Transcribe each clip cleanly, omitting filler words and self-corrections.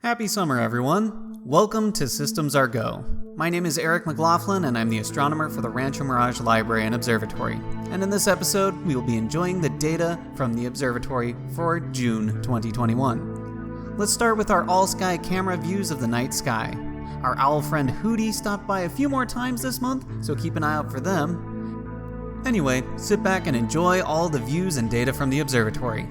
Happy summer, everyone! Welcome to Systems Are Go. My name is Eric McLaughlin, and I'm the astronomer for the Rancho Mirage Library and Observatory. And in this episode, we will be enjoying the data from the observatory for June 2021. Let's start with our all-sky camera views of the night sky. Our owl friend Hootie stopped by a few more times this month, so keep an eye out for them. Anyway, sit back and enjoy all the views and data from the observatory.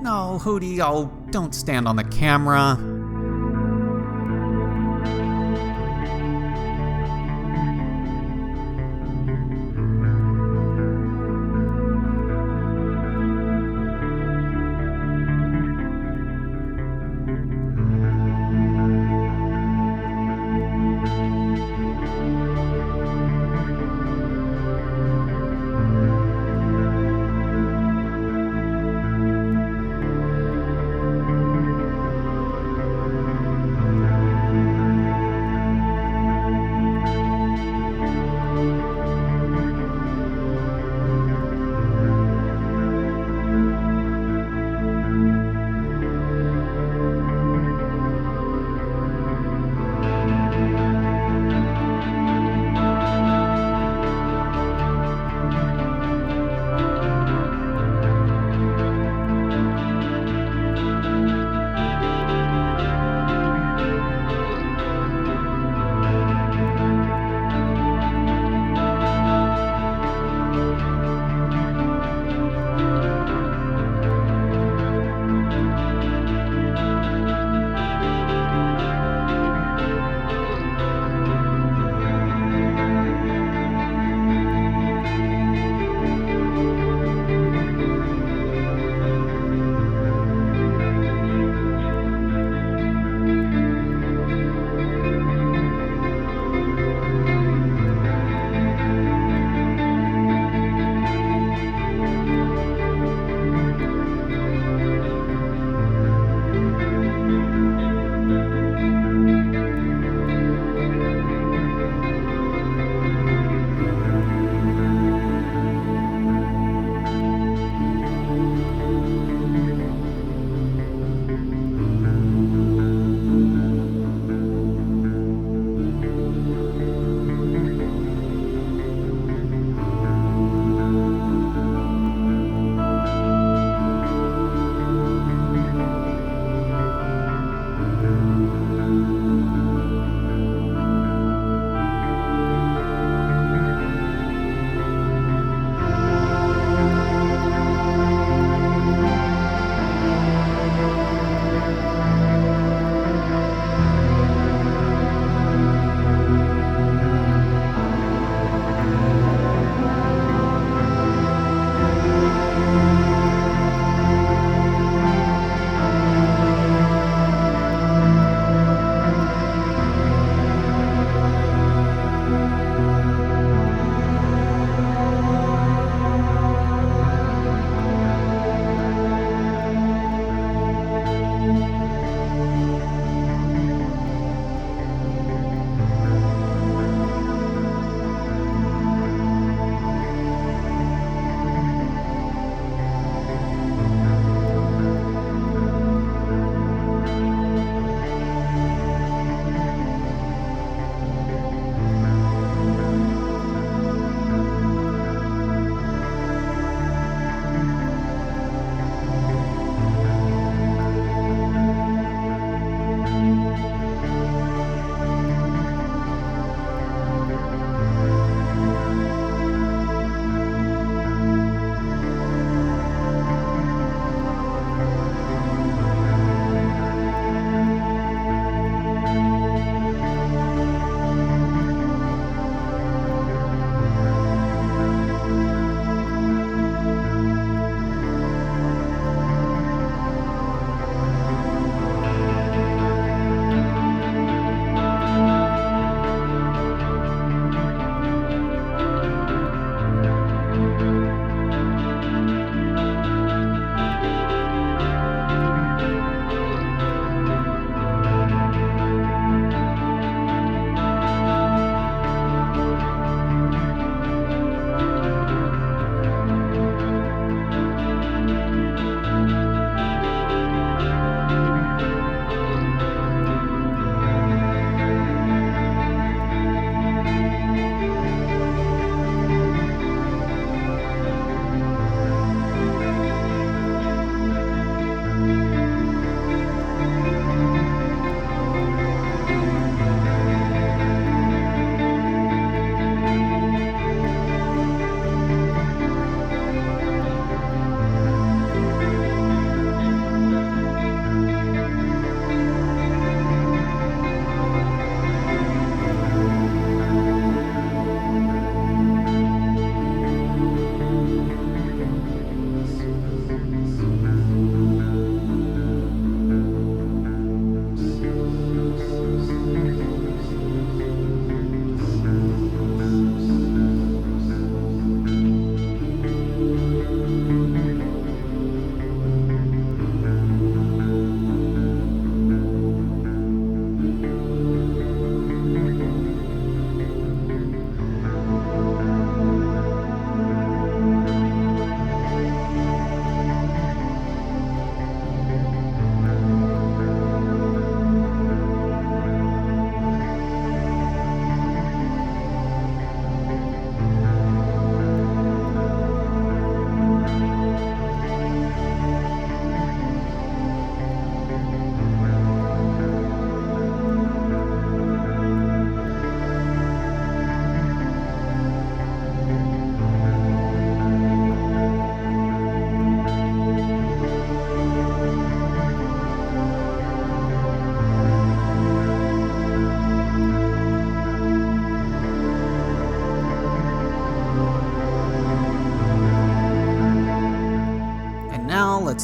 No, Hootie, don't stand on the camera.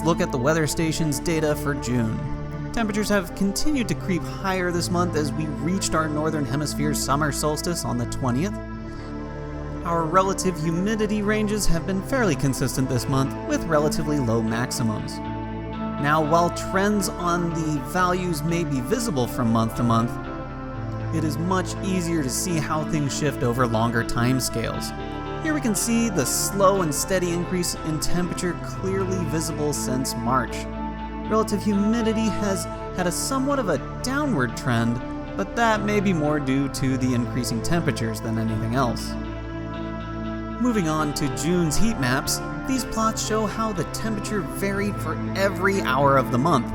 look at the weather station's data for June. Temperatures have continued to creep higher this month as we reached our northern hemisphere summer solstice on the 20th. Our relative humidity ranges have been fairly consistent this month, with relatively low maximums. Now, while trends on the values may be visible from month to month, it is much easier to see how things shift over longer timescales. Here we can see the slow and steady increase in temperature clearly visible since March. Relative humidity has had a somewhat of a downward trend, but that may be more due to the increasing temperatures than anything else. Moving on to June's heat maps, these plots show how the temperature varied for every hour of the month.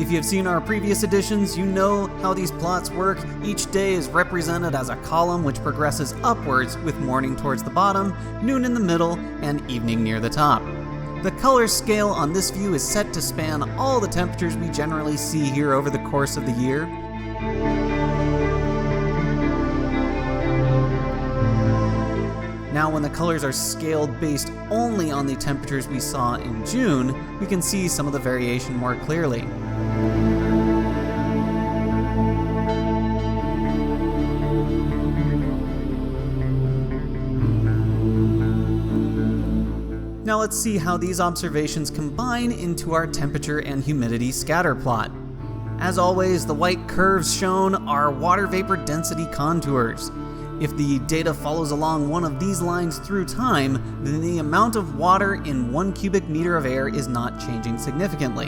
If you have seen our previous editions, you know how these plots work. Each day is represented as a column which progresses upwards, with morning towards the bottom, noon in the middle, and evening near the top. The color scale on this view is set to span all the temperatures we generally see here over the course of the year. Now, when the colors are scaled based only on the temperatures we saw in June, we can see some of the variation more clearly. Now let's see how these observations combine into our temperature and humidity scatter plot. As always, the white curves shown are water vapor density contours. If the data follows along one of these lines through time, then the amount of water in 1 cubic meter of air is not changing significantly.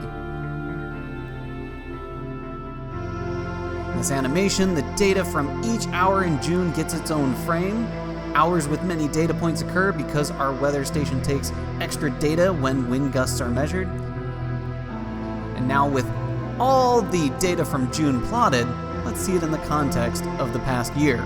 In this animation, the data from each hour in June gets its own frame. Hours with many data points occur because our weather station takes extra data when wind gusts are measured. And now, with all the data from June plotted, let's see it in the context of the past year.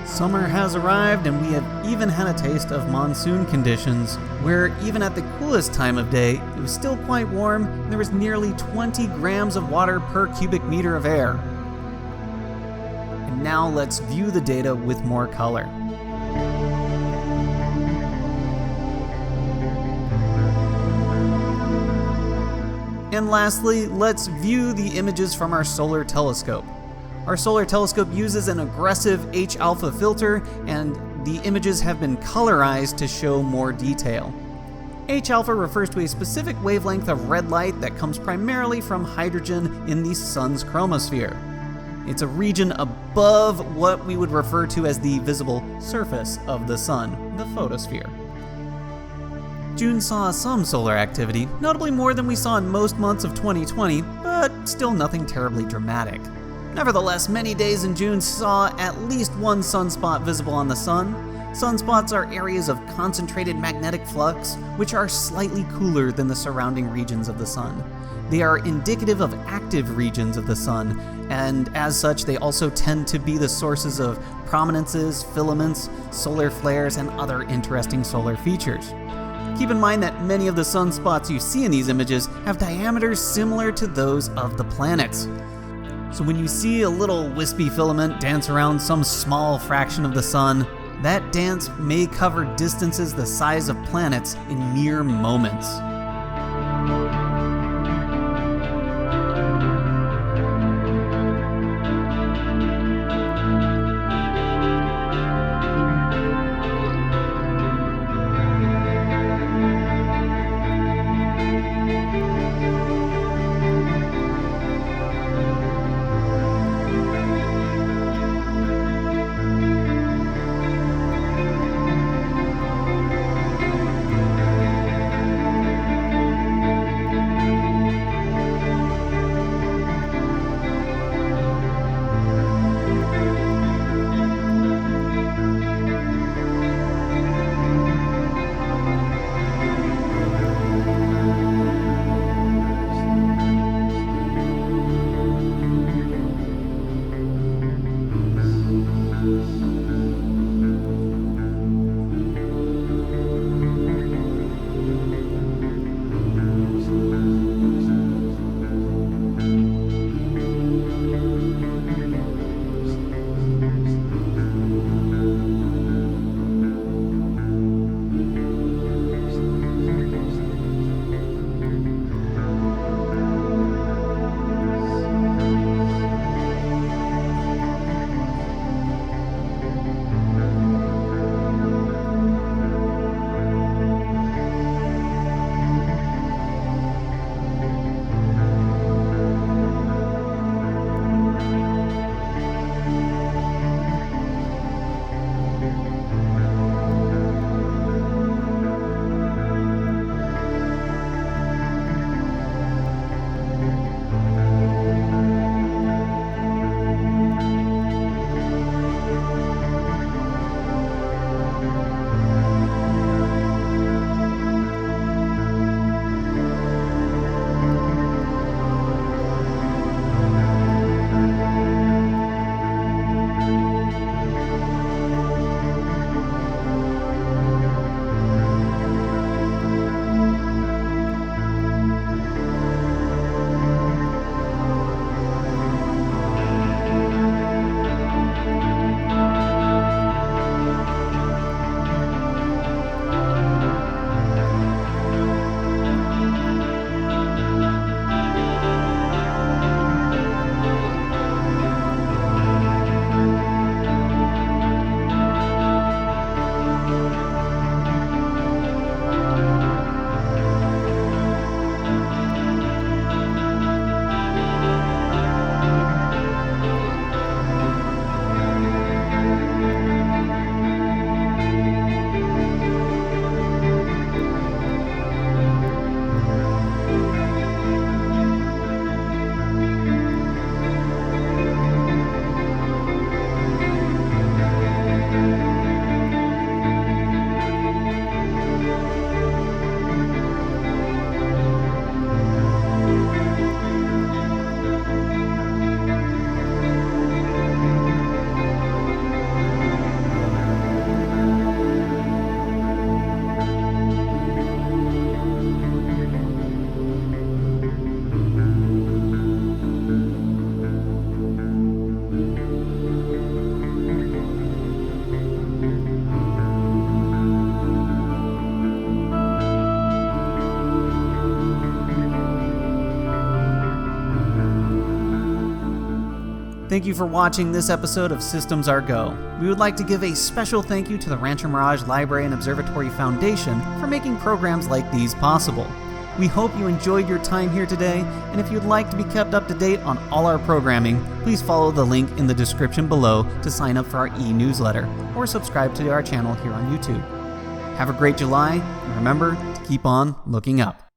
Summer has arrived, and we have even had a taste of monsoon conditions, where even at the coolest time of day, it was still quite warm, and there was nearly 20 grams of water per cubic meter of air. And now let's view the data with more color. And lastly, let's view the images from our solar telescope. Our solar telescope uses an aggressive H-alpha filter, and the images have been colorized to show more detail. H-alpha refers to a specific wavelength of red light that comes primarily from hydrogen in the sun's chromosphere. It's a region above what we would refer to as the visible surface of the sun, the photosphere. June saw some solar activity, notably more than we saw in most months of 2020, but still nothing terribly dramatic. Nevertheless, many days in June saw at least one sunspot visible on the sun. Sunspots are areas of concentrated magnetic flux, which are slightly cooler than the surrounding regions of the sun. They are indicative of active regions of the sun, and as such, they also tend to be the sources of prominences, filaments, solar flares, and other interesting solar features. Keep in mind that many of the sunspots you see in these images have diameters similar to those of the planets. So when you see a little wispy filament dance around some small fraction of the sun, that dance may cover distances the size of planets in mere moments. Thank you for watching this episode of Systems Are Go. We would like to give a special thank you to the Rancho Mirage Library and Observatory Foundation for making programs like these possible. We hope you enjoyed your time here today, and if you'd like to be kept up to date on all our programming, please follow the link in the description below to sign up for our e-newsletter or subscribe to our channel here on YouTube. Have a great July, and remember to keep on looking up.